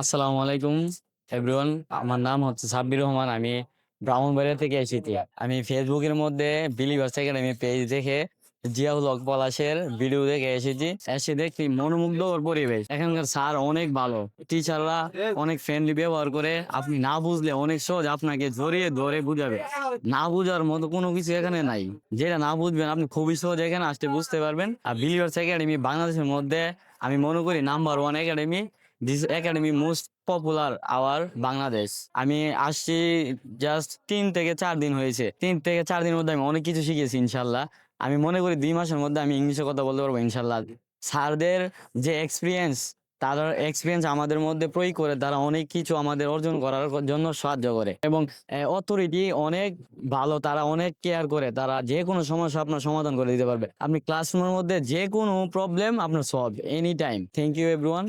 আসসালামু আলাইকুম এভরিওয়ান। আমার নাম হচ্ছে সাব্বির রহমান। আমি ব্রাহ্মণবাড়িয়া থেকে এসেছি। আমি ফেসবুকের মধ্যে বিলিভার্স একাডেমি পেজ দেখে জিয়াউল হক পলাশের ভিডিও দেখে এসেছি। এসে দেখি মনোমুগ্ধকর পরিবেশ। এখানকার স্যার অনেক ভালো, টিচাররা অনেক ফ্রেন্ডলি ব্যবহার করে। আপনি না বুঝলে অনেক সহজ আপনাকে জড়িয়ে ধরে বুঝাবে। না বুঝার মতো কোনো কিছু এখানে নাই। যেটা না বুঝবেন আপনি খুবই সহজ এখানে আসতে বুঝতে পারবেন। আর বিলিভার্স একাডেমি বাংলাদেশের মধ্যে আমি মনে করি number 1 academy. This academy most popular our Bangladesh. আমি আসছি জাস্ট 3 থেকে 4 দিন হয়েছে। 3 থেকে 4 দিনের মধ্যে আমি অনেক কিছু শিখেছি ইনশাল্লাহ। আমি মনে করি 2 মাসের মধ্যে আমি ইংলিশে কথা বলতে পারবো ইনশাল্লাহ। স্যারদের যে এক্সপিরিয়েন্স, তাদের এক্সপিরিয়েন্স আমাদের মধ্যে প্রয়োগ করে তারা অনেক কিছু আমাদের অর্জন করার জন্য সাহায্য করে। এবং অথরিটি অনেক ভালো, তারা অনেক কেয়ার করে। তারা যে কোনো সমস্যা আপনার সমাধান করে দিতে পারবে। আপনি ক্লাসরুমের মধ্যে যে কোনো প্রবলেম আপনার solve any time. Thank you everyone.